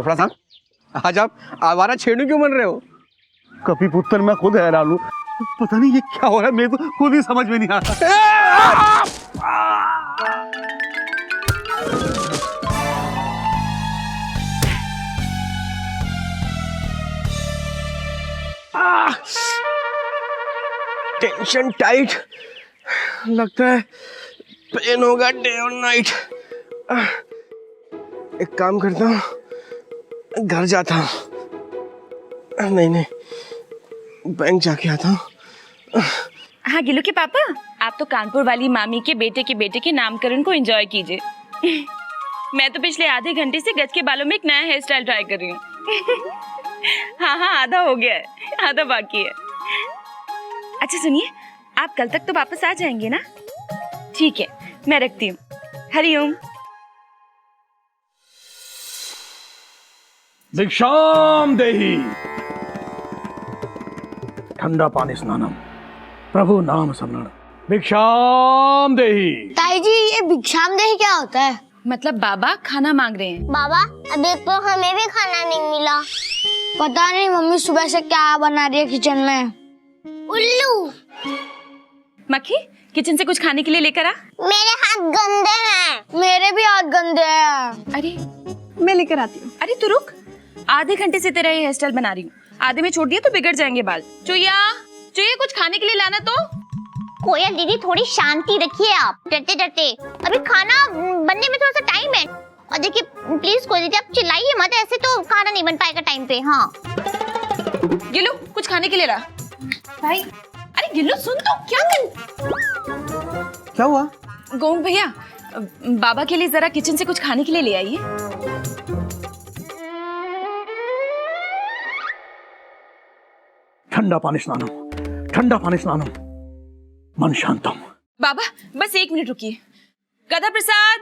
चोपड़ा साहब, आज आप आवारा छेड़ू क्यों बन रहे हो? कभी पुत्र मैं खुद हैरान हूँ, पता नहीं ये क्या हो रहा है, मेरे को खुद ही समझ में नहीं आता। टेंशन टाइट, लगता है पेन होगा डे और नाइट। एक काम करता हूँ, घर जाता हूँ। नहीं, बैंक जाके आता हूँ। हाँ गिल्लू के पापा, आप तो कानपुर वाली मामी के बेटे के नामकरण को एंजॉय कीजिए। मैं तो पिछले आधे घंटे से गज के बालों में एक नया हेयर स्टाइल ट्राई कर रही हूँ। हाँ, आधा हो गया है, आधा बाकी है। अच्छा सुनिए, आप कल तक तो वापस आ जाएंगे ना? ठीक है, मैं रखती हूँ। हरिओम। भिक्षाम देहि, ठंडा पानी स्नानम, प्रभु नाम स्मरण, भिक्षाम देहि। ताई जी, ये भिक्षाम देहि क्या होता है? मतलब बाबा खाना मांग रहे हैं। बाबा, अभी तो हमें भी खाना नहीं मिला। पता नहीं मम्मी सुबह से क्या बना रही है किचन में। उल्लू। मक्खी, किचन से कुछ खाने के लिए लेकर आ। मेरे हाथ गंदे हैं। मेरे भी हाथ गंदे हैं। अरे मैं लेकर आती हूँ। अरे तू रुक, आधे घंटे से तेरा ये हेयर स्टाइल बना रही हूँ, आधे में छोड़ दिया तो बिगड़ जाएंगे बाल। चुया कुछ खाने के लिए लाना तो। कोयल दीदी, थोड़ी शांति रखिए आप, डरते डरते। अभी खाना बनने में थोड़ा सा टाइम है। और देखिए प्लीज कोयल दीदी, आप चिल्लाइए मत, ऐसे तो खाना नहीं बन पाएगा टाइम पे। हाँ गिल्लू, कुछ खाने के लिए ला भाई। अरे गिल्लू सुन तो, क्या हुआ? गोंग भैया, बाबा के लिए जरा किचन से कुछ खाने के लिए ले आइए। ठंडा पानी स्नानम, ठंडा पानी स्नानम, मन शांतम। बाबा बस 1 मिनट रुकिए। गधा प्रसाद।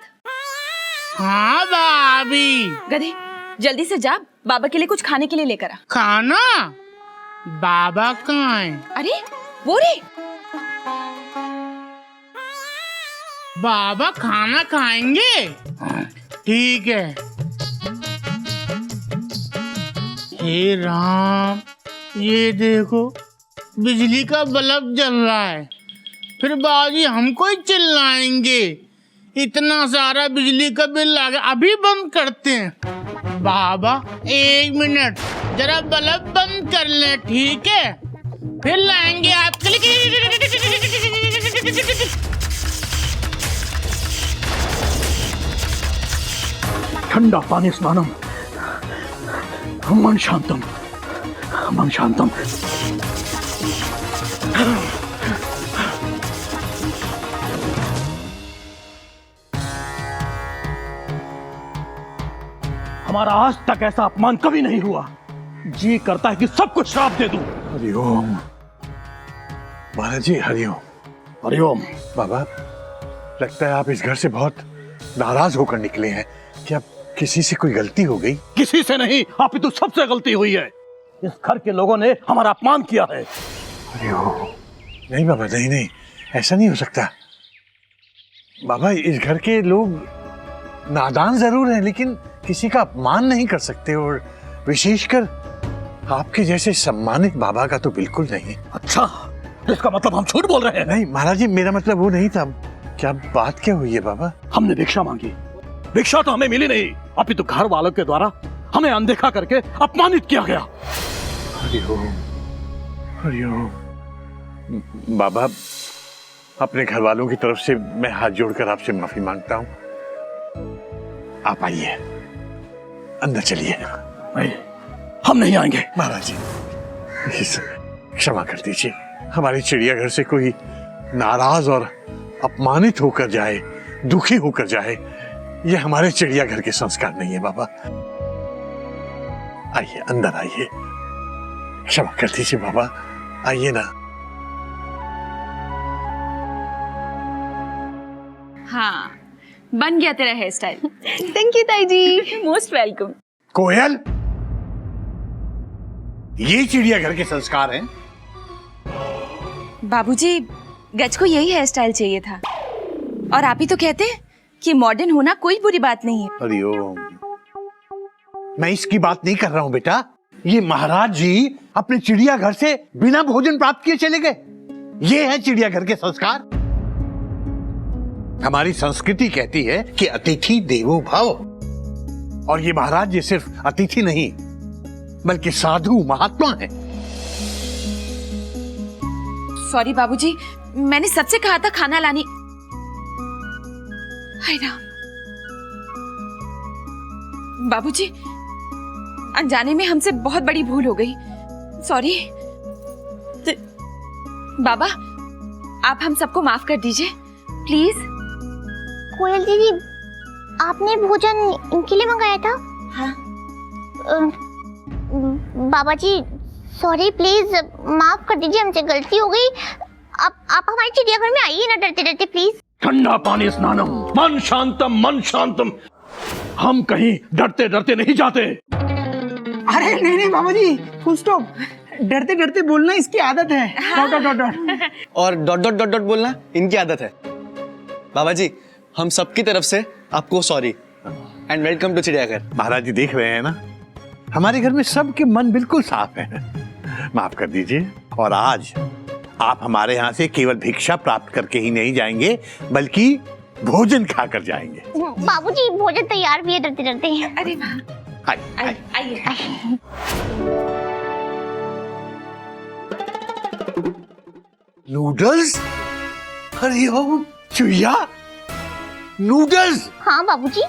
हाँ भाभी। गधे, जल्दी से जा, बाबा के लिए कुछ खाने के लिए लेकर आ। खाना? बाबा कहाँ है? अरे वो रे। बाबा खाना खाएंगे? ठीक है। हे राम, ये देखो बिजली का बल्ब जल रहा है, फिर बाजी हमको ही चिल्लाएंगे। इतना सारा बिजली का बिल आ गया, अभी बंद करते हैं। बाबा 1 मिनट, जरा बल्ब बंद कर ले, ठीक है? फिर लाएंगे आपके लिए। ठंडा पानी स्नानम, मन शांतम, मन शांतम। हमारा आज तक ऐसा अपमान कभी नहीं हुआ। जी करता है कि सबको श्राप दे दूं। हरिओम महाराज जी, हरिओम। हरिओम। बाबा, लगता है आप इस घर से बहुत नाराज होकर निकले हैं। क्या किसी से कोई गलती हो गई? किसी से नहीं, आप ही तो सबसे गलती हुई है। इस घर के लोगों ने हमारा अपमान किया है। हरिओम। नहीं बाबा, नहीं, ऐसा नहीं हो सकता। बाबा, इस घर के लोग नादान जरूर हैं, लेकिन किसी का अपमान नहीं कर सकते, और विशेषकर आपके जैसे सम्मानित बाबा का तो बिल्कुल नहीं। अच्छा, इसका मतलब हम झूठ बोल रहे हैं? नहीं महाराज जी, मेरा मतलब वो नहीं था। क्या बात क्या हुई है बाबा? हमने भिक्षा मांगी, भिक्षा तो हमें मिली नहीं, अभी तो घर वालों के द्वारा हमें अनदेखा करके अपमानित किया गया। हरिओम, हरिओम। बाबा, अपने घर वालों की तरफ से मैं हाथ जोड़कर आपसे माफी मांगता हूँ। आप आइए, अंदर चलिए। नहीं, हम नहीं आएंगे। महाराज जी, क्षमा कर दीजिए। हमारे चिड़ियाघर से कोई नाराज और अपमानित होकर जाए, दुखी होकर जाए, ये हमारे चिड़ियाघर के संस्कार नहीं है बाबा। आइए, अंदर आइए। क्षमा कर दीजिए बाबा, आइए ना। हाँ, बन गया तेरा हेयर स्टाइल। थैंक यू ताई जी। Most welcome. कोयल, ये चिड़ियाघर के संस्कार हैं? बाबूजी, गज को यही हेयर स्टाइल चाहिए था, और आप ही तो कहते हैं कि मॉडर्न होना कोई बुरी बात नहीं है। हरिओम। मैं इसकी बात नहीं कर रहा हूं बेटा। ये महाराज जी अपने चिड़ियाघर से बिना भोजन प्राप्त किए चले गए। ये है चिड़ियाघर के संस्कार। हमारी संस्कृति कहती है कि अतिथि देवो भव, और ये महाराज जी सिर्फ अतिथि नहीं बल्कि साधु महात्मा हैं। सॉरी बाबूजी, मैंने सबसे कहा था खाना लाने। हाय राम। बाबूजी, अनजाने में हमसे बहुत बड़ी भूल हो गई। सॉरी। बाबा, आप हम सबको माफ कर दीजिए प्लीज। कोयल दीदी, आपने भोजन इनके लिए मंगाया था? हाँ। बाबा जी सॉरी, प्लीज माफ कर दीजिए, हमसे गलती हो गई। आप हमारे चिड़ियाघर में आइए ना डरते डरते प्लीज। ठंडा पानी स्नानम मन शांतम मन शांतम। हम कहीं डरते डरते नहीं जाते। अरे नहीं नहीं बाबा जी, फुल स्टॉप। डरते डरते बोलना इसकी आदत है। Dot dot dot dot. और डॉट डॉट डॉट डॉट बोलना इनकी आदत है। बाबा जी, हम सबकी तरफ से आपको सॉरी एंड वेलकम टू चिड़ियाघर। महाराज जी देख रहे हैं ना, हमारे घर में सबके मन बिल्कुल साफ है। माफ कर दीजिए। और आज आप हमारे यहाँ से केवल भिक्षा प्राप्त करके ही नहीं जाएंगे बल्कि भोजन खाकर जाएंगे। बाबूजी भोजन तैयार भी है डरते डरते। अरे वाह, आइए। नूडल्स? हरिओम चुया, नूडल्स। हाँ बाबूजी,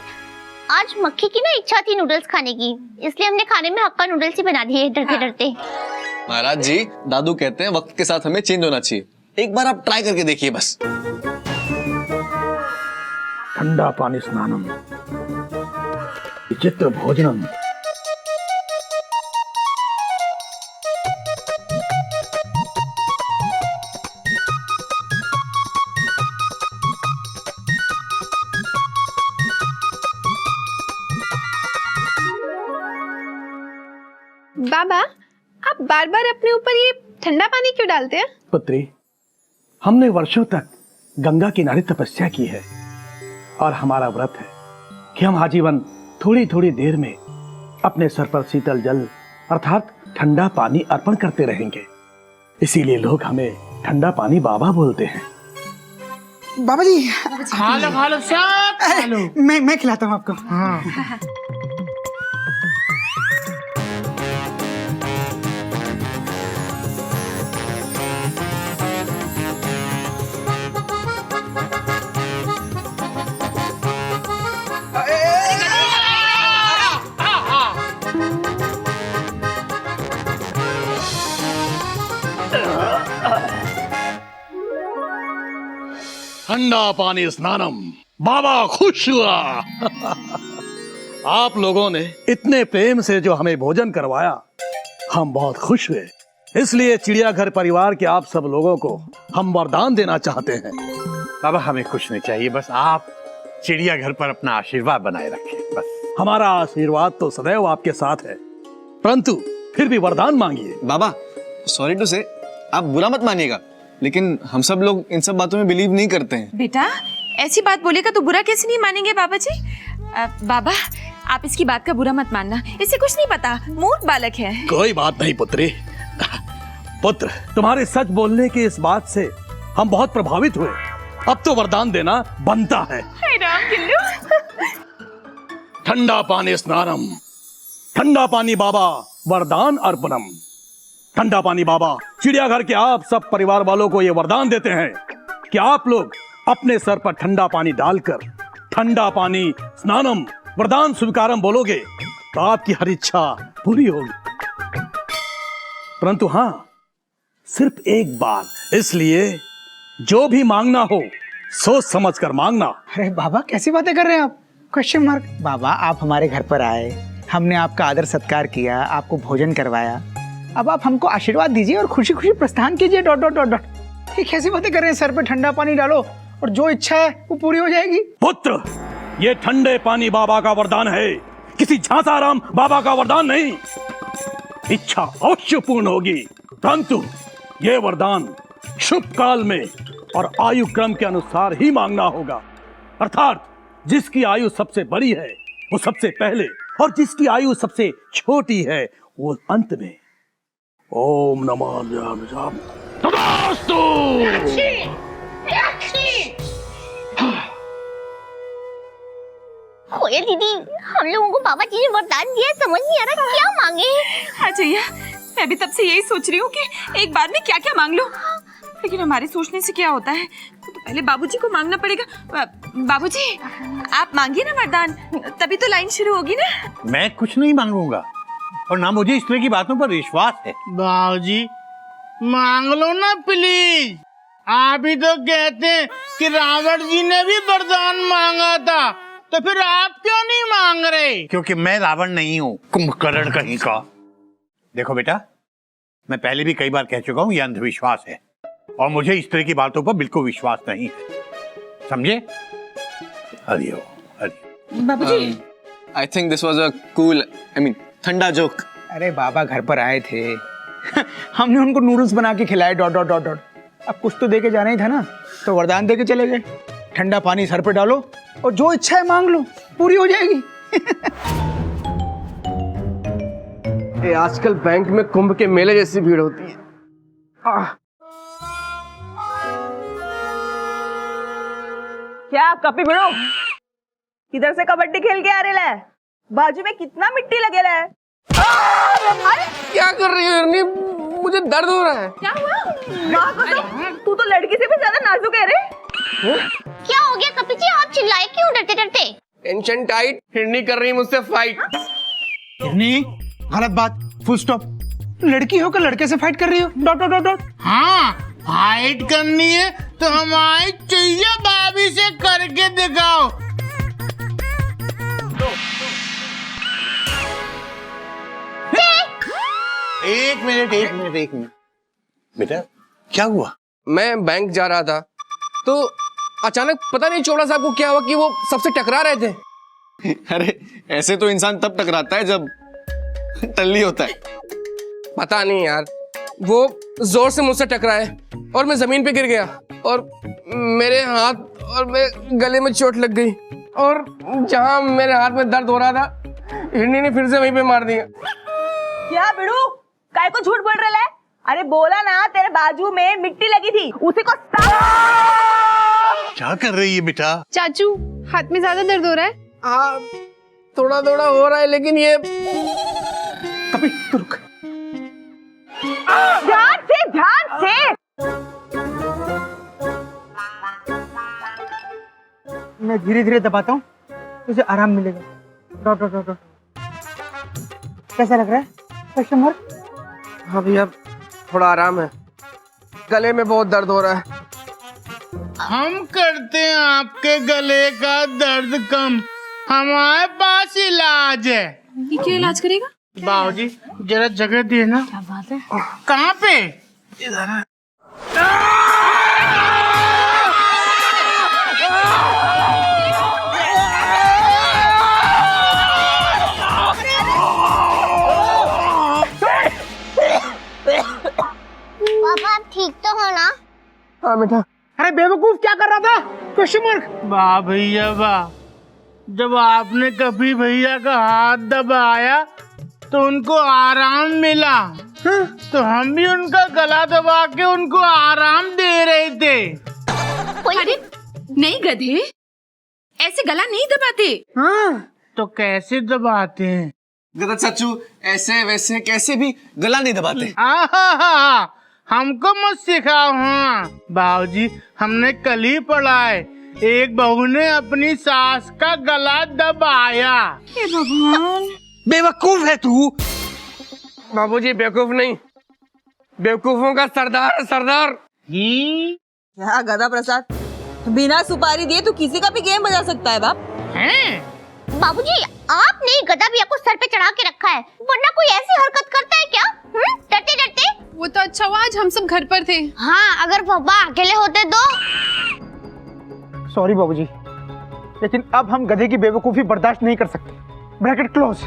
आज मक्खी की ना इच्छा थी नूडल्स खाने की, इसलिए हमने खाने में हक्का नूडल्स ही बना दिए डरते डरते। महाराज जी, दादू कहते हैं वक्त के साथ हमें चेंज होना चाहिए। एक बार आप ट्राई करके देखिए बस। ठंडा पानी स्नानम विचित्र भोजनम। बाबा, आप बार बार अपने ऊपर ये ठंडा पानी क्यों डालते हैं? पुत्री, हमने वर्षों तक गंगा किनारे तपस्या की है और हमारा व्रत है कि हम आजीवन थोड़ी थोड़ी देर में अपने सर पर शीतल जल अर्थात ठंडा पानी अर्पण करते रहेंगे। इसीलिए लोग हमें ठंडा पानी बाबा बोलते हैं। बाबा जी खा लो सब खा लो। मैं खिलाता हूँ आपको। हाँ। ठंडा पानी स्नानम, बाबा खुश हुआ। आप लोगों ने इतने प्रेम से जो हमें भोजन करवाया, हम बहुत खुश हुए। इसलिए चिड़ियाघर परिवार के आप सब लोगों को हम वरदान देना चाहते हैं। बाबा हमें कुछ नहीं चाहिए, बस आप चिड़ियाघर पर अपना आशीर्वाद बनाए रखें बस। हमारा आशीर्वाद तो सदैव आपके साथ है, परंतु फिर भी वरदान मांगिए। बाबा सॉरी टू से, आप बुरा मत मानिएगा, लेकिन हम सब लोग इन सब बातों में बिलीव नहीं करते हैं। बेटा, ऐसी बात बोलेगा तो बुरा कैसे नहीं मानेंगे बाबा जी? बाबा, आप इसकी बात का बुरा मत मानना, इसे कुछ नहीं पता, मूर्ख बालक है। कोई बात नहीं पुत्री। पुत्र, तुम्हारे सच बोलने की इस बात से हम बहुत प्रभावित हुए। अब तो वरदान देना बनता है। हाय राम गिल्लू। ठंडा पानी स्नानम, ठंडा पानी बाबा वरदान अर्पणम। ठंडा पानी बाबा चिड़ियाघर के आप सब परिवार वालों को ये वरदान देते हैं कि आप लोग अपने सर पर ठंडा पानी डालकर ठंडा पानी स्नानम वरदान स्वीकारम बोलोगे तो आपकी हर इच्छा पूरी होगी। परंतु हाँ, सिर्फ एक बार, इसलिए जो भी मांगना हो सोच समझ कर मांगना। अरे बाबा कैसी बातें कर रहे हैं आप? Question mark. बाबा आप हमारे घर पर आए, हमने आपका आदर सत्कार किया, आपको भोजन करवाया, अब आप हमको आशीर्वाद दीजिए और खुशी खुशी प्रस्थान कीजिए। Dot dot dot dot. ये कैसी बातें कर रहे हैं? सर पे ठंडा पानी डालो और जो इच्छा है वो पूरी हो जाएगी। पुत्र, ये ठंडे पानी बाबा का वरदान है, किसी झांसाराम बाबा का वरदान नहीं। इच्छा अवश्य पूर्ण होगी, परंतु ये वरदान शुभ काल में और आयु क्रम के अनुसार ही मांगना होगा। अर्थात जिसकी आयु सबसे बड़ी है वो सबसे पहले और जिसकी आयु सबसे छोटी है वो अंत में ओम नमः नारायण तथास्तु। कोयल दीदी, हम लोगों को बाबा जी ने वरदान दिया, समझ नहीं आ रहा क्या मांगे। हाँ जैया, मैं भी तब से यही सोच रही हूँ कि एक बार में क्या क्या मांग लूं, लेकिन हमारे सोचने से क्या होता है, तो पहले बाबूजी को मांगना पड़ेगा। बाबूजी आप मांगिए ना वरदान, तभी तो लाइन शुरू होगी ना। मैं कुछ नहीं मांगूंगा और ना मुझे इस तरह की बातों पर विश्वास है। बाबूजी मांग लो ना प्लीज। आप ही तो कहते हैं कि रावण जी ने भी वरदान मांगा था, तो फिर आप क्यों नहीं मांग रहे? क्योंकि मैं रावण नहीं हूँ, कुंभकर्ण कहीं का। देखो बेटा, मैं पहले भी कई बार कह चुका हूँ, यह अंधविश्वास है और मुझे इस तरह की बातों पर बिल्कुल विश्वास नहीं है, समझे? हरिओम हरिओम। बाबूजी I think this was a cool, I mean ठंडा जोक। अरे बाबा घर पर आए थे हमने उनको नूडल्स बना के खिलाए डॉट डॉट डॉट डॉट। अब कुछ तो दे के जाना ही था ना, तो वरदान दे के चले गए। ठंडा पानी सर पे डालो और जो इच्छा है मांग लो, पूरी हो जाएगी। ये आजकल बैंक में कुंभ के मेले जैसी भीड़ होती है। क्या कपी भिड़ो, किधर से कबड्डी खेल के आ रहे है? बाजू में कितना मिट्टी लगेला है। क्या कर रही हो हिरनी? मुझे दर्द हो रहा है। क्या हुआ? माँ कसम, तू तो लड़की से भी ज्यादा नाजुक है रे। क्या हो गया कपी जी, आप चिल्लाए क्यों डरते डरते? टेंशन टाइट, हिरनी कर रही है मुझसे फाइट। नहीं, गलत बात, फुल स्टॉप। लड़की होकर लड़के से फाइट कर रही हो, डॉट डॉट डॉट डॉट। हाँ, फाइट करनी है तो हमारी चाहिए भाभी से करके दिखाओ। एक मिनट बेटा, क्या हुआ? मैं बैंक जा रहा था तो अचानक पता नहीं चोपड़ा साहब को क्या हुआ कि वो सबसे टकरा रहे थे। अरे ऐसे तो इंसान तब टकराता है जब टल्ली होता है। पता नहीं यार, वो जोर से मुझसे टकराए और मैं जमीन पे गिर गया और मेरे हाथ और मेरे गले में चोट लग गई और जहां मेरे हाथ में दर्द हो रहा था, हिरनी ने फिर से वहीं पे मार दिया। क्या बिड़ू, काय को झूठ बोल रहा है? अरे बोला ना, तेरे बाजू में मिट्टी लगी थी, उसी को क्या कर रही है बेटा? चाचू हाथ में ज्यादा दर्द हो रहा है? हाँ थोड़ा थोड़ा हो रहा है, लेकिन ये कभी तो रुक। ध्यान से। मैं धीरे धीरे दबाता हूँ, तुझे आराम मिलेगा। Dot dot dot dot. कैसा लग रहा है? Question mark. हाँ भैया, थोड़ा आराम है, गले में बहुत दर्द हो रहा है। हम करते हैं आपके गले का दर्द कम, हमारे पास इलाज है। ये क्या इलाज करेगा? बाबूजी जरा जगह दिए ना। क्या बात है? कहाँ पे? पापा आप ठीक तो हो ना? हाँ बेटा। अरे बेवकूफ, क्या कर रहा था? Question mark. वाह भैया वाह, जब आपने कभी भैया का हाथ दबाया तो उनको आराम मिला, तो हम भी उनका गला दबा के उनको आराम दे रहे थे। अरे नहीं गधे, ऐसे गला नहीं दबाते। हाँ तो कैसे दबाते हैं? गधा चाचू, ऐसे वैसे कैसे भी गला नहीं दबाते। आहा, हमको मत सिखाओ। हाँ बाबूजी, हमने कल ही पढ़ा है, एक बहू ने अपनी सास का गला दबाया। हे भगवान, बेवकूफ है तू। बाबूजी बेवकूफ नहीं, बेवकूफों का सरदार है, सरदार। क्या गधा प्रसाद, बिना सुपारी दिए तू किसी का भी गेम बजा सकता है बाप। हैं? बाबूजी आपने गधा भैया को सर पे चढ़ा के रखा है, वरना कोई ऐसी हरकत करता है क्या? डरते डरते। वो तो अच्छा हुआ आज हम सब घर पर थे। हाँ, अगर पापा अकेले होते तो। सॉरी बाबूजी, लेकिन अब हम गधे की बेवकूफी बर्दाश्त नहीं कर सकते। Bracket close.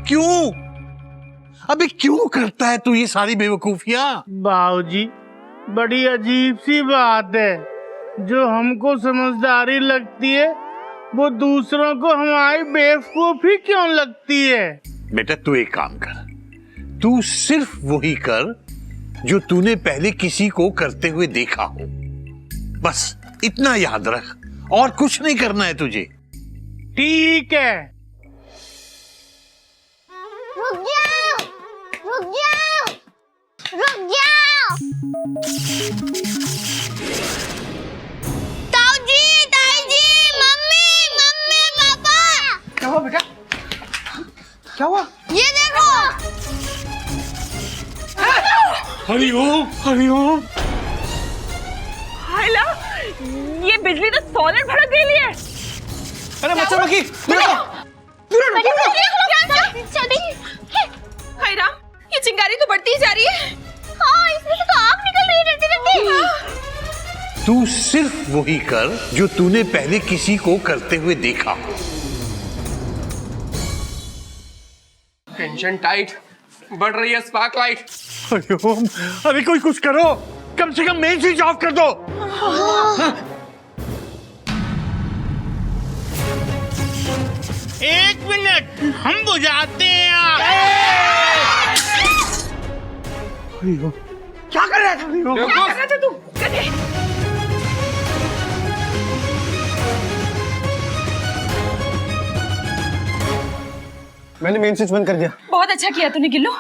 क्यों? अबे क्यों करता है तू ये सारी बेवकूफियां? बाबूजी, बड़ी अजीब सी बात है, जो हमको समझदारी लगती है वो दूसरों को हमारी बेवकूफी क्यों लगती है? बेटा तू एक काम कर, तू सिर्फ वही कर जो तूने पहले किसी को करते हुए देखा हो, बस इतना याद रख, और कुछ नहीं करना है तुझे। ठीक है। रुक जाओ, रुक जाओ, रुक जाओ। ताऊ जी, मम्मी, मम्मी, पापा। क्या हुआ बेटा? क्या हुआ? ये देखो। हरिओम, हरिओम। हायला, ये बिजली तो सॉलिड भड़क गई है। अरे मच्छर मक्खी, हाय राम, ये चिंगारी तो बढ़ती ही जा रही है। हाँ, इसमें से तो आग निकल रही है डरते डरते। तू सिर्फ वही कर जो तूने पहले किसी को करते हुए देखा हो। टेंशन टाइट, बढ़ रही है स्पार्क लाइट। हरिओम, अरे कोई कुछ करो, कम से कम मेन स्विच ऑफ कर दो। एक मिनट, हम बुझाते हैं आग। हरिओम, क्या कर रहा था हरिओम? क्या कर रहा था तू? गधे। मैंने मेन स्विच बंद कर दिया। बहुत अच्छा किया तूने गिल्लू,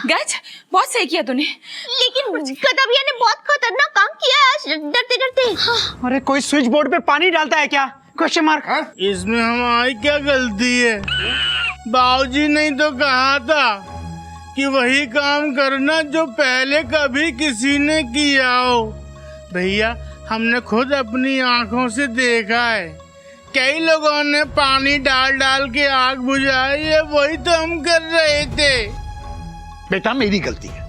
गज बहुत सही किया तूने। लेकिन गधा भैया ने बहुत खतरनाक काम किया है आज डरते डरते। अरे कोई स्विच बोर्ड पे पानी डालता है क्या? Question mark. इसमें हमारी क्या गलती है? बाबूजी ने तो कहा था कि वही काम करना जो पहले कभी किसी ने किया हो। भैया, हमने खुद अपनी आंखों से देखा है, कई लोगों ने पानी डाल डाल के आग बुझाई है, वही तो हम कर रहे थे। बेटा मेरी गलती है,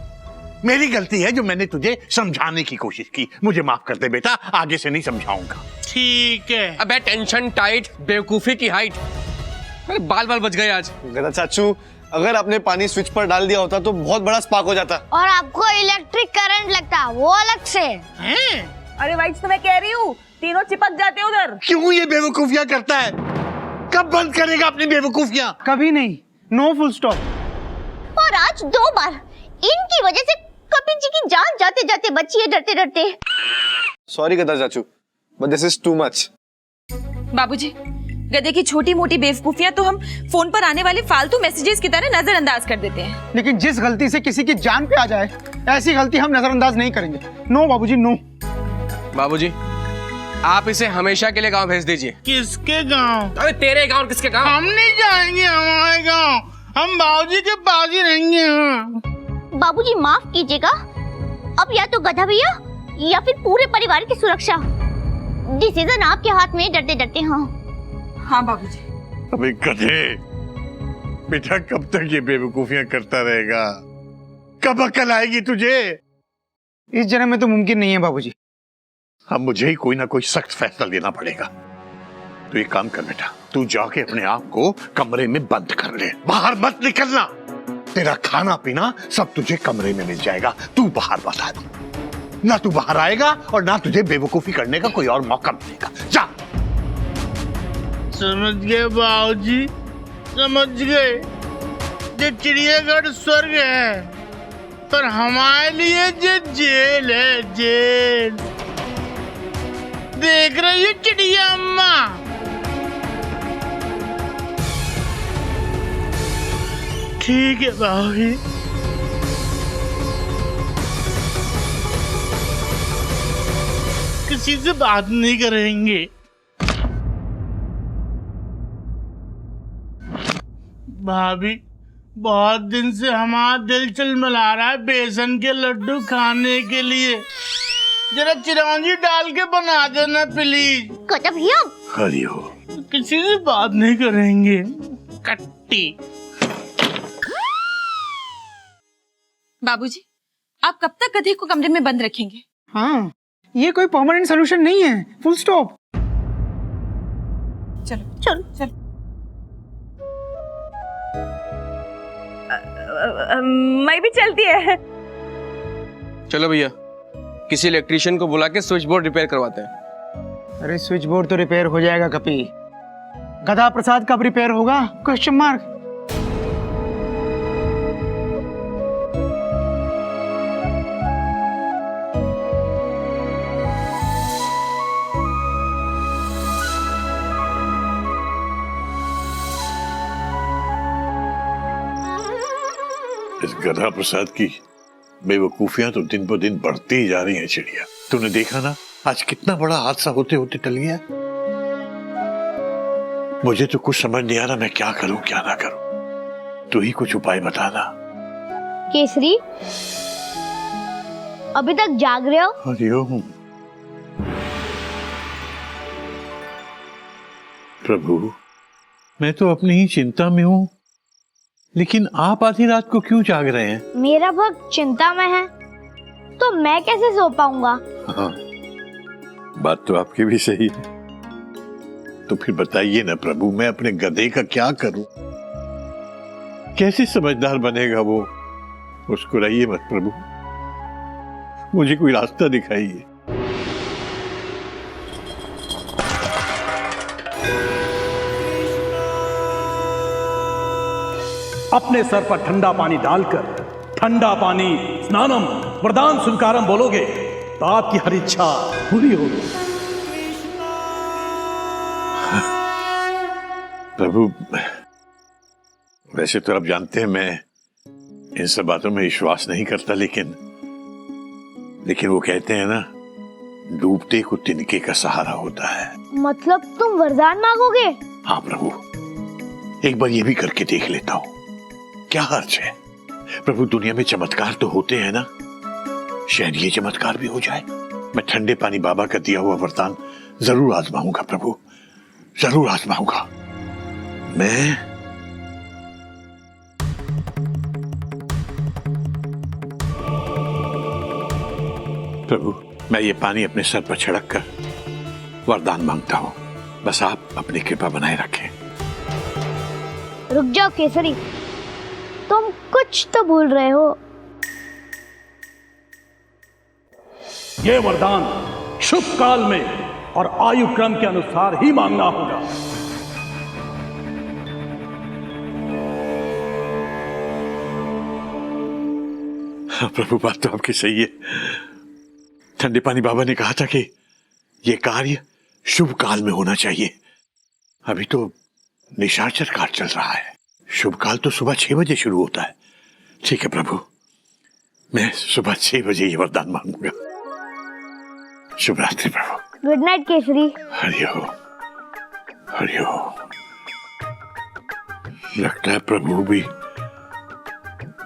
मेरी गलती है जो मैंने तुझे समझाने की कोशिश की। मुझे माफ कर दे बेटा, आगे से नहीं समझाऊंगा। ठीक है। अबे टेंशन टाइट, बेवकूफी की हाइट। मेरे बाल बाल बच गए आज। गधा चाचू, अगर आपने पानी स्विच पर डाल दिया होता तो बहुत बड़ा स्पार्क हो जाता। और आपको इलेक्ट्रिक करंट लगता, वो अलग से। हैं? अरे वाइट्स, तो मैं कह रही हूँ तीनों चिपक जाते उधर। क्यों ये बेवकूफियां करता है? कब बंद करेगा अपनी बेवकूफियां? कभी नहीं, नो फुल स्टॉप। और आज 2 बार इनकी वजह से कपिल जी की जान जाते जाते बची है डरते डरते। सॉरी गधा चाचू, but this is too much. बाबूजी, गधे की छोटी मोटी बेवकूफियां तो हम फोन पर आने वाले फालतू मैसेजेस की तरह नजरअंदाज कर देते हैं। लेकिन जिस गलती से किसी की जान पे आ जाए, ऐसी गलती हम नजरअंदाज नहीं करेंगे। नो बाबूजी, नो। बाबूजी, आप इसे हमेशा के लिए गांव भेज दीजिए। किसके गांव? अरे तेरे गांव, किसके गांव? हम नहीं जाएंगे हमारे गांव, हम बाबूजी के पास ही रहेंगे। हाँ। बाबूजी माफ कीजिएगा, अब या तो गधा भैया या फिर पूरे परिवार की सुरक्षा, डिसीजन आपके हाथ में डरते डरते। हाँ बाबूजी। अबे गधे, बेटा कब तक ये बेवकूफियां करता रहेगा? कब अकल आएगी तुझे? इस जन्म में तो मुमकिन नहीं है बाबूजी। अब मुझे ही कोई ना कोई सख्त फैसला लेना पड़ेगा। तो एक काम कर बेटा, तू जाके अपने आप को कमरे में बंद कर ले, बाहर मत निकलना। तेरा खाना पीना सब तुझे कमरे में मिल जाएगा, तू बाहर मत आ। ना तू बाहर आएगा और ना तुझे बेवकूफी करने का कोई और मौका मिलेगा। जा। समझ गए बाबूजी, समझ गए। ये चिड़ियाघर स्वर्ग है, पर हमारे लिए ये जेल है, जेल। देख रही है चिड़िया अम्मा? ठीक है बाबूजी। किसी से बात नहीं करेंगे। भाभी, बहुत दिन से हमारा दिल चलमला रहा है बेसन के लड्डू खाने के लिए। जरा चिरौंजी डाल के बना देना प्लीज। गधा भैया, हरिओम। किसी से बात नहीं करेंगे। कट्टी। बाबूजी, आप कब तक गधे को कमरे में बंद रखेंगे? हाँ, ये कोई परमानेंट सोल्यूशन नहीं है, फुल स्टॉप। चलो चल। चलो। मैं भी चलती है। चलो भैया, किसी इलेक्ट्रिशियन को बुला के स्विच बोर्ड रिपेयर करवाते हैं। अरे स्विच बोर्ड तो रिपेयर हो जाएगा कपी, गधा प्रसाद कब रिपेयर होगा? Question mark. इस गधा प्रसाद की बेवकूफियां तो दिन ब दिन बढ़ती ही जा रही हैं चिड़िया। तूने देखा ना आज कितना बड़ा हादसा होते होते टल गया। मुझे तो कुछ समझ नहीं आ रहा मैं क्या करूं क्या ना करूं। तू ही कुछ उपाय बताना। केसरी, अभी तक जाग रहे हो? हरिओम। प्रभु, मैं तो अपनी ही चिंता में हूं, लेकिन आप आधी रात को क्यों जाग रहे हैं? मेरा भक्त चिंता में है तो मैं कैसे सो पाऊंगा? हाँ, बात तो आपकी भी सही है। तो फिर बताइए ना प्रभु, मैं अपने गधे का क्या करूं? कैसे समझदार बनेगा वो? उसको रहिए मत प्रभु, मुझे कोई रास्ता दिखाइए। अपने सर पर ठंडा पानी डालकर ठंडा पानी स्नानम वरदान स्वीकारम बोलोगे तो आपकी हर इच्छा पूरी होगी। प्रभु, वैसे तो आप जानते हैं मैं इन सब बातों में विश्वास नहीं करता, लेकिन वो कहते हैं ना, डूबते को तिनके का सहारा होता है। मतलब तुम वरदान मांगोगे? हाँ प्रभु, एक बार ये भी करके देख लेता हूं, क्या हर्ज है। प्रभु, दुनिया में चमत्कार तो होते हैं ना, शायद ये चमत्कार भी हो जाए। मैं ठंडे पानी बाबा का दिया हुआ वरदान जरूर आजमाऊंगा प्रभु, जरूर आजमाऊंगा। मैं प्रभु, मैं ये पानी अपने सर पर छिड़क कर वरदान मांगता हूं, बस आप अपनी कृपा बनाए रखें। रुक जाओ केसरी, तुम कुछ तो भूल रहे हो। ये वरदान शुभ काल में और आयु क्रम के अनुसार ही मांगना होगा। हाँ प्रभु, बात तो आपकी सही है। ठंडे पानी बाबा ने कहा था कि यह कार्य शुभ काल में होना चाहिए। अभी तो निशाचर काल चल रहा है, शुभ काल तो सुबह 6 बजे शुरू होता है। ठीक है प्रभु, मैं सुबह 6 बजे ये वरदान मांगूंगा। शुभ रात्रि प्रभु। Good night Kesari. हरिओम हरिओम। लगता है प्रभु भी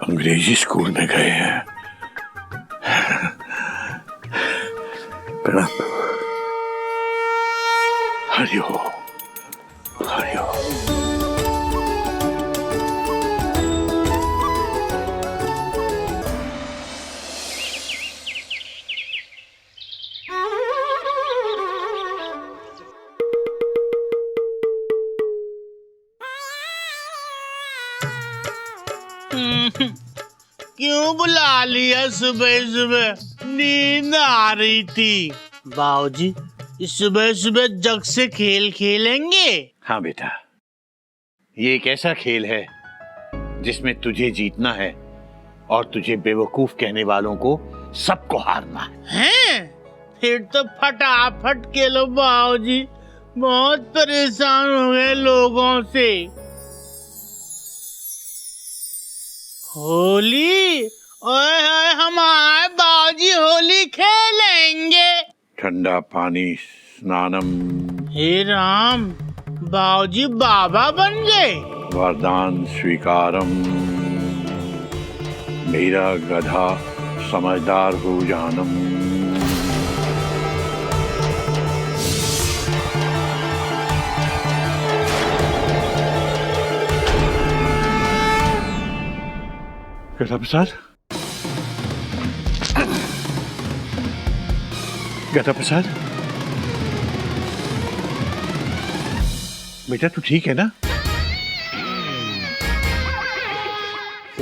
अंग्रेजी स्कूल में गए हैं। प्रणाम प्रभु। हरिओम हरिओम। क्यों बुला लिया सुबह सुबह? नींद आ रही थी। बाबूजी, सुबह सुबह जग से खेल खेलेंगे? हाँ बेटा, ये एक ऐसा खेल है जिसमें तुझे जीतना है और तुझे बेवकूफ कहने वालों को सबको हारना है। हैं? फिर तो फटाफट खेलो बाबूजी, बहुत परेशान हो गए लोगों से। होली? ओए ओए, हमारे बाबूजी होली खेलेंगे। ठंडा पानी स्नानम। हे राम, बाबूजी बाबा बन गए। वरदान स्वीकारम। मेरा गधा समझदार हो जानम। गधा प्रसाद, गधा प्रसाद, बेटा तू ठीक है ना?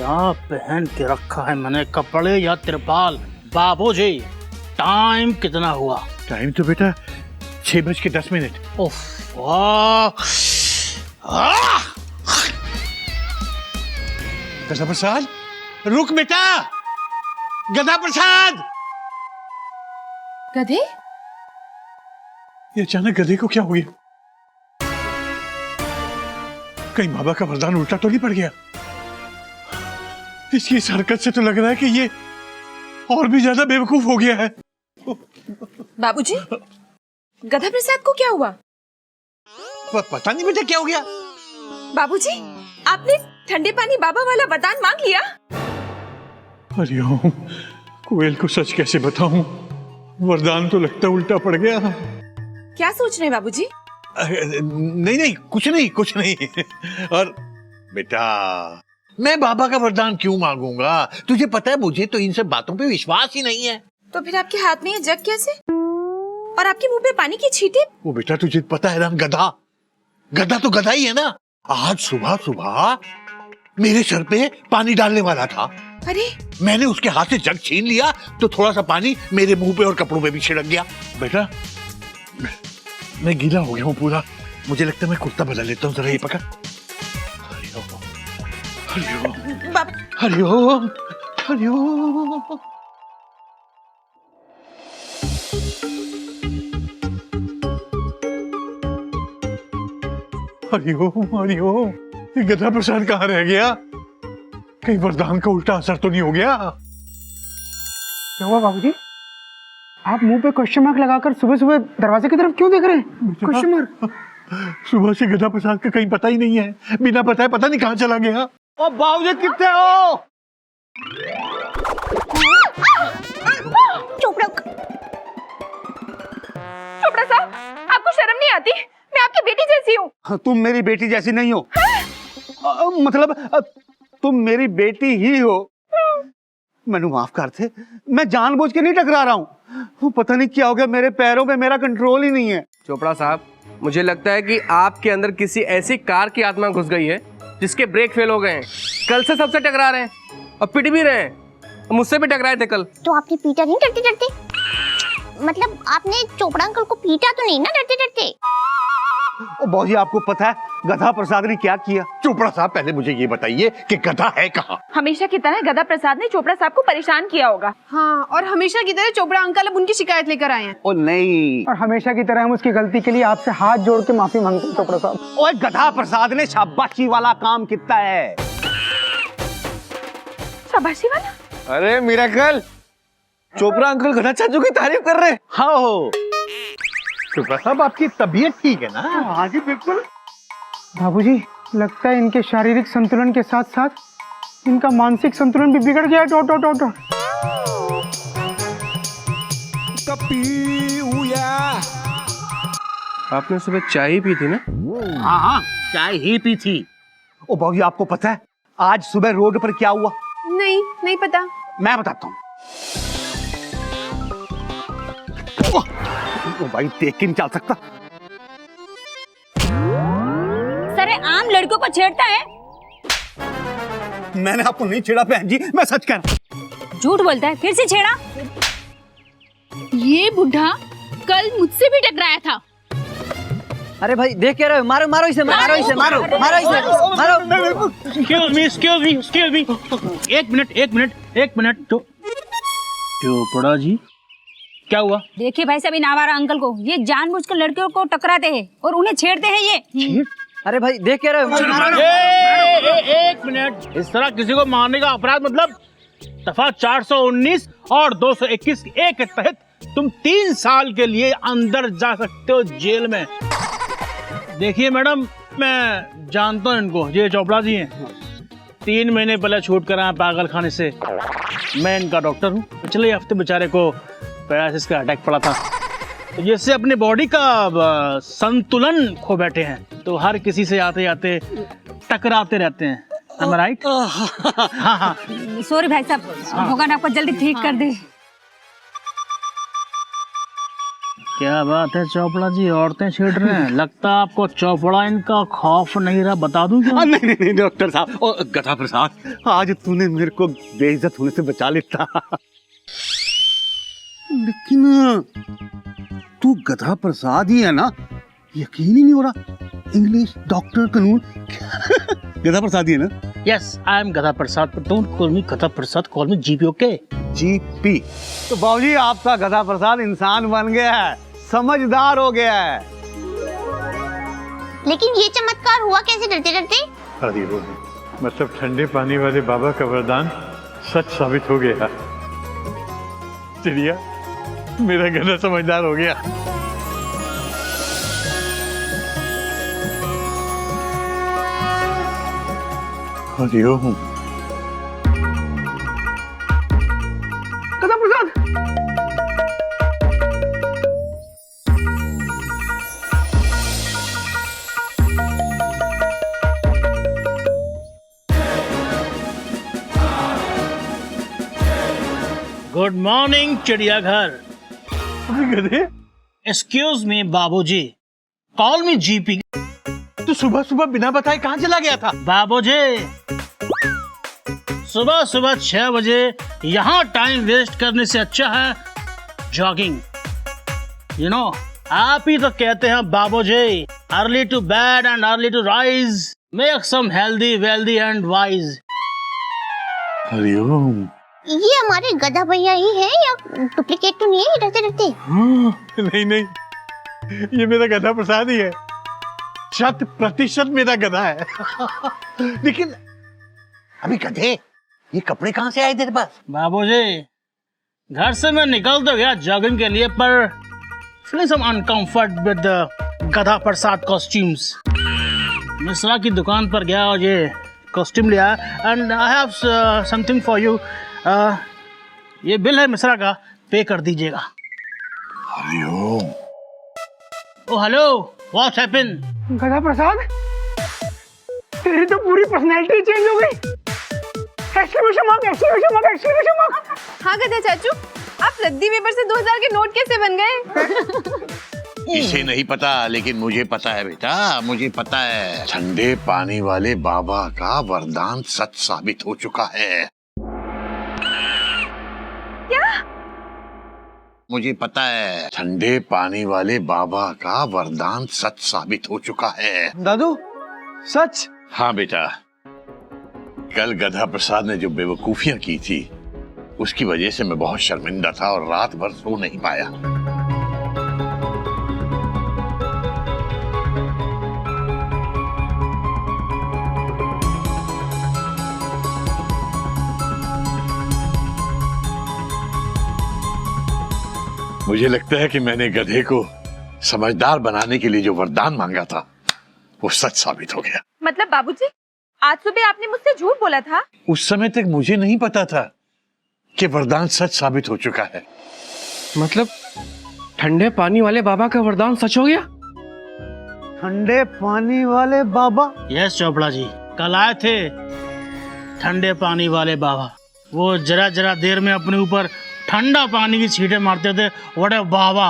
क्या पहन के रखा है मैंने, कपड़े या तिरपाल? बाबूजी, टाइम कितना हुआ? टाइम तो बेटा 6:10। उफ, वाह। गधा प्रसाद, रुक बेटा। गधा प्रसाद, गधे? ये अचानक गधे को क्या हो गया? कहीं बाबा का वरदान उल्टा तो नहीं पड़ गया? इसकी इस हरकत से तो लग रहा है कि ये और भी ज्यादा बेवकूफ हो गया है। बाबूजी, गधा प्रसाद को क्या हुआ? पता नहीं बेटा क्या हो गया। बाबूजी, आपने ठंडे पानी बाबा वाला वरदान मांग लिया? हरिओम, कोयल को सच कैसे बताऊं, वरदान तो लगता उल्टा पड़ गया। क्या सोच रहे हैं बाबूजी? नहीं, कुछ नहीं। और बेटा, मैं बाबा का वरदान क्यों मांगूंगा? तुझे पता है मुझे तो इन सब बातों पे विश्वास ही नहीं है। तो फिर आपके हाथ में ये जग कैसे? और आपके मुंह पे पानी की छींटे? वो बेटा तुझे पता है ना, गधा तो गधा ही है ना। आज सुबह मेरे सर पे पानी डालने वाला था। अरे, मैंने उसके हाथ से जग छीन लिया तो थोड़ा सा पानी मेरे मुंह पे और कपड़ों पे भी छिड़क गया। बेटा, मैं गीला हो गया हूँ पूरा। मुझे लगता है मैं कुर्ता बदल लेता हूँ, जरा ये पकड़। हरिओम। हरिओम, ये गधा प्रसाद कहाँ रह गया? कहीं वरदान का उल्टा असर तो नहीं हो गया? क्या हुआ बाबूजी? आप मुंह पे क्वेश्चन मार्क लगाकर सुबह सुबह दरवाजे की तरफ क्यों देख रहे हैं? Question mark. सुबह से गधा प्रसाद का कहीं पता ही नहीं है। बिना बताए पता नहीं कहाँ चला गया। ओ बाबूजी, कितने हो? चोपड़ा साहब, आपको शर्म नहीं आती? मैं आपकी बेटी जैसी हूँ। तुम मेरी बेटी जैसी नहीं हो। मतलब तुम मेरी बेटी ही हो। मैंने माफ कर थे, मैं जानबूझ के नहीं टकरा रहा हूँ। वो पता नहीं क्या हो गया, मेरे पैरों पे मेरा कंट्रोल ही नहीं है। चोपड़ा साहब, मुझे लगता है कि आपके अंदर किसी ऐसी कार की आत्मा घुस गई है जिसके ब्रेक फेल हो गए हैं। कल से सबसे टकरा रहे हैं और पिट भी रहे हैं। मुझसे भी टकराए थे कल। तो आपने पीटा नहीं डरते? मतलब आपने चोपड़ा अंकल को पीटा तो नहीं ना डरते? ओ बाबूजी, आपको पता है गधा प्रसाद ने क्या किया? चोपड़ा साहब, पहले मुझे ये बताइए कि गधा है कहाँ? हमेशा की तरह गधा प्रसाद ने चोपड़ा साहब को परेशान किया होगा। हाँ, और हमेशा की तरह चोपड़ा अंकल अब उनकी शिकायत लेकर आए हैं। ओ नहीं, और हमेशा की तरह हम उसकी गलती के लिए आपसे हाथ जोड़ के माफी मांगते हैं चोपड़ा साहब। ओए गधा प्रसाद ने शाबाशी वाला काम किया है। शाबाशी वाला? अरे मिरेकल, चोपड़ा अंकल गधा चाचू की तारीफ कर रहे हैं। हाँ चोपड़ा साहब, आपकी तबीयत ठीक है ना? हाँ जी बिल्कुल। बाबूजी, लगता है इनके शारीरिक संतुलन के साथ साथ इनका मानसिक संतुलन भी बिगड़ गया है। आपने सुबह चाय ही पी थी ना? हाँ, चाय ही पी थी। ओ बाबूजी, आपको पता है आज सुबह रोड पर क्या हुआ? नहीं पता। मैं बताता हूँ। ओ भाई, देख के नहीं चल सकता। सर, आम लड़कों को छेड़ता है? मैंने आपको नहीं छेड़ा बहन जी, मैं सच कह रहा हूँ। झूठ बोलता है, फिर से छेड़ा? ये बुढ़ा कल मुझसे भी टकराया था। अरे भाई, देख क्या रहे हो? मारो इसे, मारो इसे। Excuse me. एक मिनट। तो चोपड़ा जी, क्या हुआ? देखिए भाई साहब, इन आवारा अंकल को ये जानबूझकर लड़कियों को टकराते हैं और उन्हें छेड़ते हैं ये। अरे भाई, देख क्या रहे हो? एक मिनट। इस तरह किसी को मारने का अपराध मतलब दफा 419 और 221 ए के तहत तुम 3 साल के लिए अंदर जा सकते हो जेल में। देखिए मैडम, मैं जानता हूँ इनको, ये चोपड़ा जी हैं। 3 महीने पहले छूट कर आया पागल खाने से। मैं इनका डॉक्टर हूँ। पिछले हफ्ते बेचारे को पैरालिसिस का अटैक पड़ा था, तो जैसे अपने बॉडी का संतुलन खो बैठे हैं, तो हर किसी से आते आते टकराते रहते हैं। Am I right? हाँ। सॉरी भाई साहब, भगवान आपको जल्दी ठीक कर दे। क्या बात है चोपड़ा जी, औरतें छेड़ रहे हैं। लगता है आपको चोपड़ा इनका खौफ नहीं रहा, बता दूं क्या? नहीं डॉक्टर साहब, ओ गधा प्रसाद, आज तूने मेरे को बेइज्जत होने से बचा लेता। लेकिन तू गधा प्रसाद ही है ना? यकीन ही नहीं हो रहा। इंग्लिश डॉक्टर कानून गधा प्रसाद ही है ना? Yes, I am Gadha Prasad, but don't call me Gadha Prasad, call me GP, okay? GP. तो बाबूजी आपका गधा प्रसाद इंसान बन गया है, समझदार हो गया है। लेकिन ये चमत्कार हुआ कैसे डरते डरते? अरे वो मतलब ठंडे पानी वाले बाबा का वरदान सच साबित हो गया। चिड़िया, मेरा गधा समझदार हो गया। हरिओम। गधा प्रसाद, गुड मॉर्निंग चिड़ियाघर। गधे, एक्सक्यूज मी बाबूजी, कॉल मी जीपी। तू सुबह सुबह बिना बताए कहाँ चला गया था? बाबूजी, सुबह सुबह 6 बजे यहाँ टाइम वेस्ट करने से अच्छा है जॉगिंग। यू नो, आप ही तो कहते हैं बाबूजी, early to bed and early to rise make some healthy wealthy and wise. हरिओम। ये हमारे गधा भैया ही है या डुप्लीकेट तो नहीं है ये डरते डरते? नहीं, ये मेरा गधा प्रसाद ही है, 100% मेरा गधा है। लेकिन अभी गधे, ये कपड़े कहाँ से आए तेरे पास? बाबूजी, घर से मैं निकल तो गया जॉगिंग के लिए, पर feeling some uncomfort with the गधा प्रसाद कॉस्ट्यूम्स। मिश्रा की दुकान पर गया और ये कॉस्ट्यूम लिया, and I have something for you. ये बिल है मिश्रा का, पे कर दीजिएगा। हरिओम। ओ हेलो, व्हाट हैपेंड? गधा प्रसाद, तेरी तो पूरी पर्सनैलिटी चेंज हो गई। Exclamation mark, exclamation mark, exclamation mark. हाँ गधा चाचू, आप रद्दी पेपर से 2000 के नोट कैसे बन गए? इसे नहीं पता, लेकिन मुझे पता है बेटा, मुझे पता है। ठंडे पानी वाले बाबा का वरदान सच साबित हो चुका है। क्या? मुझे पता है, ठंडे पानी वाले बाबा का वरदान सच साबित हो चुका है। दादू, सच? हाँ बेटा, कल गधा प्रसाद ने जो बेवकूफियां की थी, उसकी वजह से मैं बहुत शर्मिंदा था और रात भर सो नहीं पाया। मुझे लगता है कि मैंने गधे को समझदार बनाने के लिए जो वरदान मांगा था, वो सच साबित हो गया। मतलब बाबूजी, आज सुबह आपने मुझसे झूठ बोला था? उस समय तक मुझे नहीं पता था कि वरदान सच साबित हो चुका है। मतलब ठंडे पानी वाले बाबा का वरदान सच हो गया? ठंडे पानी वाले बाबा? यस चोपड़ा जी, कल आए थे ठंडे पानी वाले बाबा। वो जरा जरा देर में अपने ऊपर ठंडा पानी की छींटे मारते थे। बड़े बाबा,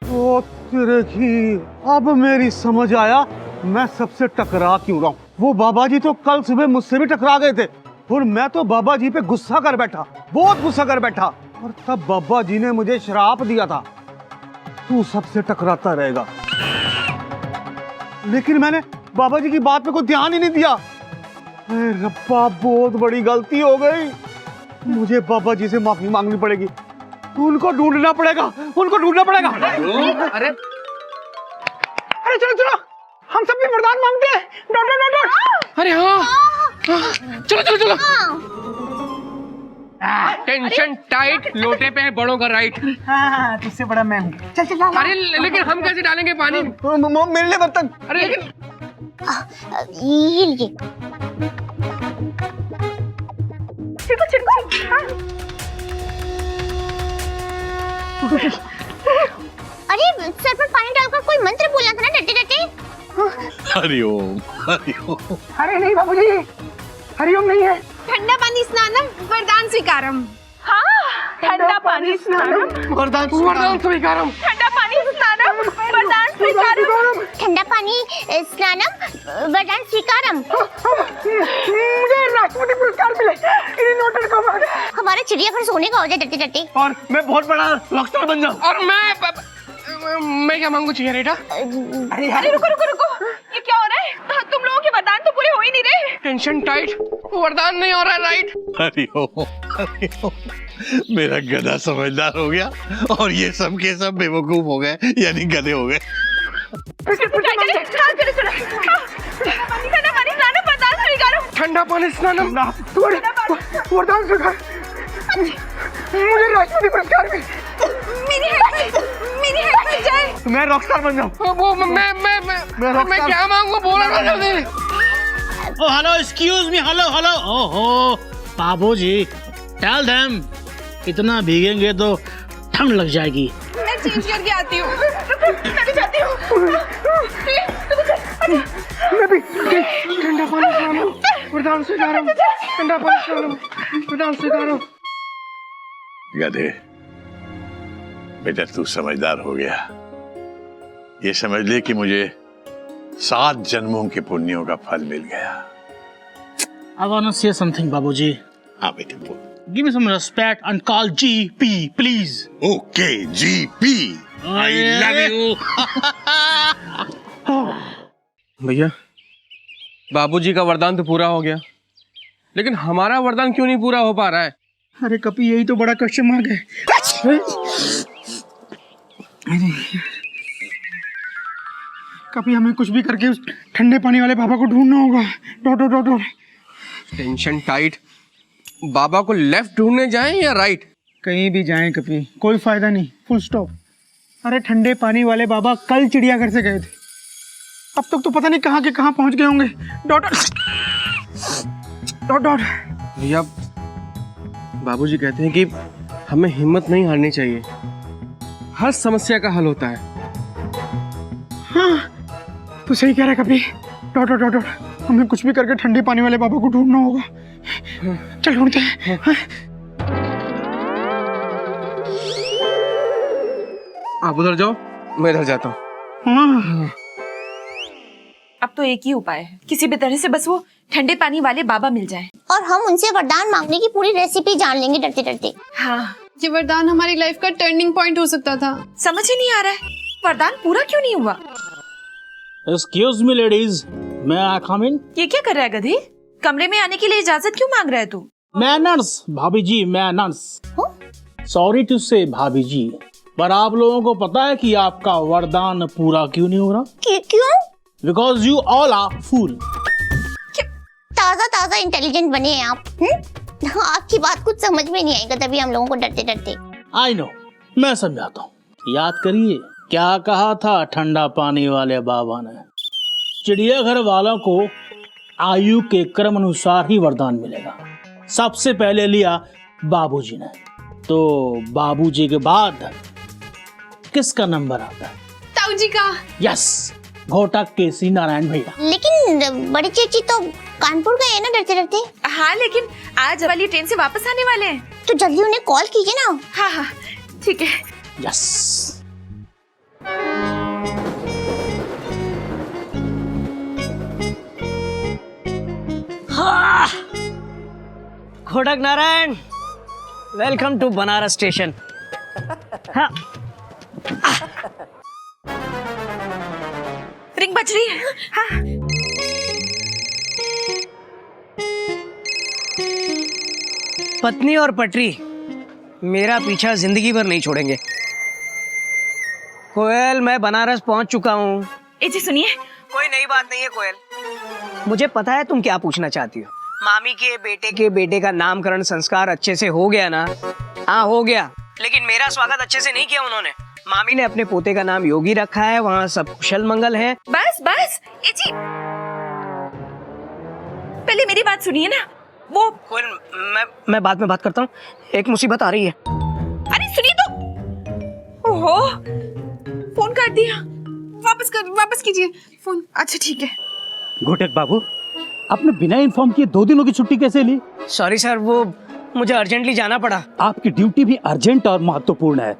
ओ तेरे की, अब मेरी समझ आया मैं सबसे टकरा क्यों रहा हूँ। वो बाबा जी तो कल सुबह मुझसे भी टकरा गए थे, और मैं तो बाबा जी पे गुस्सा कर बैठा, बहुत गुस्सा कर बैठा। और तब बाबा जी ने मुझे श्राप दिया था, तू सबसे टकराता रहेगा। लेकिन मैंने बाबा जी की बात पे कोई ध्यान ही नहीं दिया। अरे रब्बा, बहुत बड़ी गलती हो गई। मुझे बाबा जी से माफी मांगनी पड़ेगी, उनको ढूंढना पड़ेगा, उनको ढूंढना पड़ेगा। अरे अरे चलो चलो, हम सब भी वरदान मांगते हैं। Dot dot dot dot. अरे हाँ, चलो चलो चलो। टेंशन टाइट, लोटे पे है बड़ों का राइट। हाँ, तुझसे बड़ा मैं हूँ। चल चल चल। अरे लेकिन हम कैसे डालेंगे पानी? मेरे लिए बर्तन। अरे लेकिन ये लीजिए। छिड़को छिड़को। हाँ। अरे सर पर पानी डालकर कोई मंत्र बोलना था ना डरते डरते। हरिओम हरिओम। अरे नहीं बाबूजी, हरिओम नहीं है। ठंडा पानी स्नानम वरदान स्वीकारम। हाँ, ठंडा पानी स्नानम वरदान वरदान स्वीकारम। ठंडा पानी स्नानम। स्नानम वरदान स्वीकारम। ठंडा पानी स्नानम वरदान स्वीकारम। मुझे राष्ट्रपति पुरस्कार मिले इन्हीं नोटों को मार। हमारे चिड़ियाघर सोने का हो जाए डरते डरते। और मैं बहुत बड़ा रॉकस्टार बन जाऊं। और मैं क्या मांगू चाहिए रेटा? अरे रुको रुको रुको, ये क्या हो रहा है? तुम लोगों के वरदान तो पूरे हो ही नहीं रहे। टेंशन टाइट, वरदान नहीं हो रहा है राइट। हरिओम मेरा गधा समझदार हो गया और ये सब के सब बेवकूफ हो गए, यानी गधे हो गए। ठंडा पानी स्नानम वरदान स्वीकार। मुझे राष्ट्रपति पुरस्कार मिले। मेरी हेड में जाए। मैं रॉकस्टार बन जाऊं। वो मैं क्या मांगू, बोला ना जल्दी। Oh hello, excuse me, hello hello. ओहो बाबूजी, टेल देम इतना भीगेंगे तो ठंड लग जाएगी। मैं चेंज करके आती हूँ। मैं भी जाती हूँ। मैं भी ठंडा पानी स्नानम वरदान स्वीकारम। ठंडा पानी स्नानम वरदान स्वीकारम। गधे, बेटा तू समझदार हो गया। ये समझ ले कि मुझे 7 जन्मों के पुण्यों का फल मिल गया। I wanna say something, बाबूजी। हाँ बेटे बोल। Give me some respect and call GP, please. Okay GP, I love you. भैया, बाबूजी का वरदान तो पूरा हो गया, लेकिन हमारा वरदान क्यों नहीं पूरा हो पा रहा है? अरे कपी, यही तो बड़ा क्वेश्चन मार्क है। कभी हमें कुछ भी करके उस ठंडे पानी वाले बाबा को ढूंढना होगा। Dot dot dot dot. Tension tight. बाबा को लेफ्ट ढूंढने जाएं या राइट? कहीं भी जाएं कभी कोई फायदा नहीं, फुल स्टॉप। अरे ठंडे पानी वाले बाबा कल चिड़ियाघर से गए थे, अब तक तो पता नहीं कहाँ के कहाँ पहुंच गए होंगे। Dot dot dot. भैया, बाबूजी कहते हैं कि हमें हिम्मत नहीं हारनी चाहिए, हर समस्या का हल होता है। हाँ तो सही कह रहा है कभी। Dot dot dot. हमें कुछ भी करके ठंडे पानी वाले बाबा को ढूंढना होगा। चल ढूंढते हैं। हाँ। आप उधर जाओ, मैं इधर जाता हूँ। हाँ। अब तो एक ही उपाय है, किसी भी तरह से बस वो ठंडे पानी वाले बाबा मिल जाए और हम उनसे वरदान मांगने की पूरी रेसिपी जान लेंगे डरते डरते। हाँ, ये वरदान हमारी लाइफ का टर्निंग पॉइंट हो सकता था। समझ ही नहीं आ रहा है वरदान पूरा क्यों नहीं हुआ। Excuse me, ladies, may I come in? ये क्या कर रहा है गधी? कमरे में आने के लिए इजाजत क्यों मांग रहा है तू? मैनर्स भाभी जी, मैनर्स। सॉरी टू से भाभी जी, पर आप लोगों को पता है कि आपका वरदान पूरा क्यों नहीं हो रहा? क्यों? Because you all are fool. ताजा ताजा इंटेलिजेंट बने हैं आप। आपकी बात कुछ समझ में नहीं आएगा, तभी हम लोगों को डरते डरते। I know, मैं समझाता हूँ। याद करिए क्या कहा था ठंडा पानी वाले बाबा ने। चिड़ियाघर वालों को आयु के क्रम अनुसार ही वरदान मिलेगा। सबसे पहले लिया बाबूजी ने, तो बाबूजी के बाद किसका नंबर आता है? ताऊ जी का। यस, घोटक केसी नारायण भैया। लेकिन बड़ी चेची तो कानपुर गए हैं ना डरते डरते। हाँ, लेकिन आज वाली ट्रेन से वापस आने वाले हैं। तो जल्दी उन्हें कॉल कीजिए ना। हाँ हाँ ठीक है। यस। हाँ, Ghotak Narayan, welcome to Banaras station. हाँ, रिंग बज रही है। हाँ। पत्नी और पटरी मेरा पीछा जिंदगी भर नहीं छोड़ेंगे। कोयल, मैं बनारस पहुंच चुका हूँ। जी सुनिए, कोई नई बात नहीं है कोयल। मुझे पता है तुम क्या पूछना चाहती हो। मामी के बेटे का नामकरण संस्कार अच्छे से हो गया ना? हाँ हो गया, लेकिन मेरा स्वागत अच्छे से नहीं किया उन्होंने। मामी ने अपने पोते का नाम योगी रखा है, वहाँ सब कुशल मंगल है। बस बस जी, पहले मेरी बात सुनिए ना। वो कोयल, मैं बाद में बात करता हूँ, एक मुसीबत आ रही है। अरे सुनिए तो। ओहो, फोन कर दिया। वापस कीजिए फोन। अच्छा ठीक है। घोटक बाबू, आपने बिना इन्फॉर्म किए 2 दिनों की छुट्टी कैसे ली? सॉरी सर, वो मुझे अर्जेंटली जाना पड़ा। आपकी ड्यूटी भी अर्जेंट और महत्वपूर्ण है।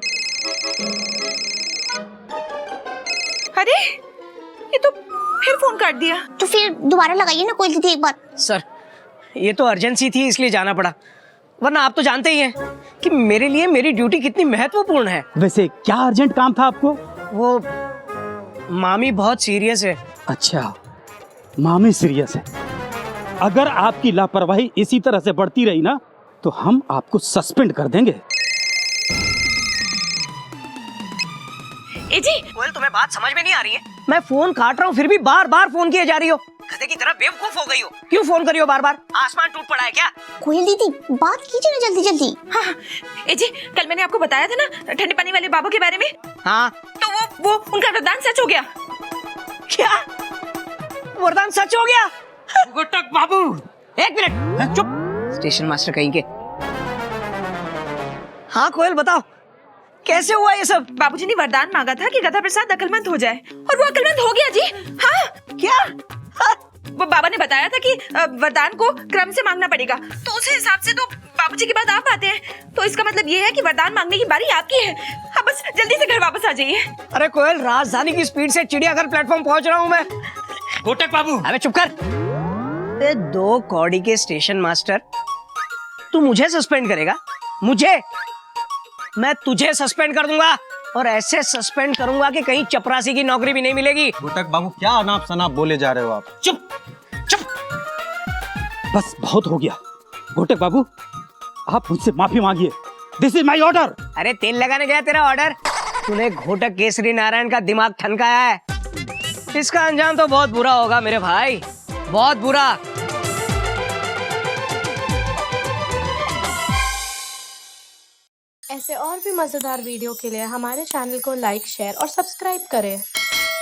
अरे ये तो फिर फोन काट दिया। तो फिर दोबारा लगाइए ना कोयल दीदी एक बार। सर ये तो अर्जेंसी थी इसलिए जाना पड़ा, वरना आप तो जानते ही हैं कि मेरे लिए मेरी ड्यूटी कितनी महत्वपूर्ण है। वैसे क्या अर्जेंट काम था आपको? वो मामी बहुत सीरियस है। अच्छा, मामी सीरियस है। अगर आपकी लापरवाही इसी तरह से बढ़ती रही ना तो हम आपको सस्पेंड कर देंगे। ए जी, कोयल तुम्हें बात समझ में नहीं आ रही है? मैं फोन काट रहा हूँ फिर भी बार बार फोन किए जा रही हो, गधे की तरह बेवकूफ हो गई हो। क्यों फोन करी हो बार बार? आसमान टूट पड़ा है क्या? कोयल दीदी बात कीजिए ना जल्दी जल्दी। हाँ ए जी, कल मैंने आपको बताया था ना ठंडे पानी वाले बाबा के बारे में। हाँ तो वो उनका वरदान सच हो गया। क्या वरदान सच हो गया? गुटक बाबू एक मिनट चुप, स्टेशन मास्टर कहीं के। हाँ कोयल बताओ कैसे हुआ ये सब? बाबूजी ने वरदान मांगा था कि गधा प्रसाद अकलमंद हो जाए और वो अकलमंद हो गया जी। हाँ क्या? वो बाबा ने बताया था कि वरदान को क्रम से मांगना पड़ेगा, तो उस हिसाब से तो बाबूजी के बाद आप आते हैं, तो इसका मतलब ये है कि वरदान मांगने की बारी आपकी है। हाँ बस जल्दी से घर वापस आ जाइए। अरे कोयल राजधानी की स्पीड से चिड़ियाघर प्लेटफॉर्म पहुंच रहा हूँ मैं। कोटक बाबू, अबे चुप कर। 2 कौड़ी के स्टेशन मास्टर, तू मुझे सस्पेंड करेगा? मुझे? मैं तुझे सस्पेंड कर दूंगा और ऐसे सस्पेंड करूंगा कि कहीं चपरासी की नौकरी भी नहीं मिलेगी। कोटक बाबू क्या अनाप शनाप बोले जा रहे हो आप? चुप चुप। बस बहुत हो गया। घोटक बाबू, आप मुझसे माफी मांगिए। This is my order. अरे तेल लगाने गया तेरा ऑर्डर? तूने घोटक केसरी नारायण का दिमाग ठनकाया है। इसका अंजाम तो बहुत बुरा होगा मेरे भाई, बहुत बुरा। ऐसे और भी मजेदार वीडियो के लिए हमारे चैनल को लाइक, शेयर और सब्सक्राइब करें।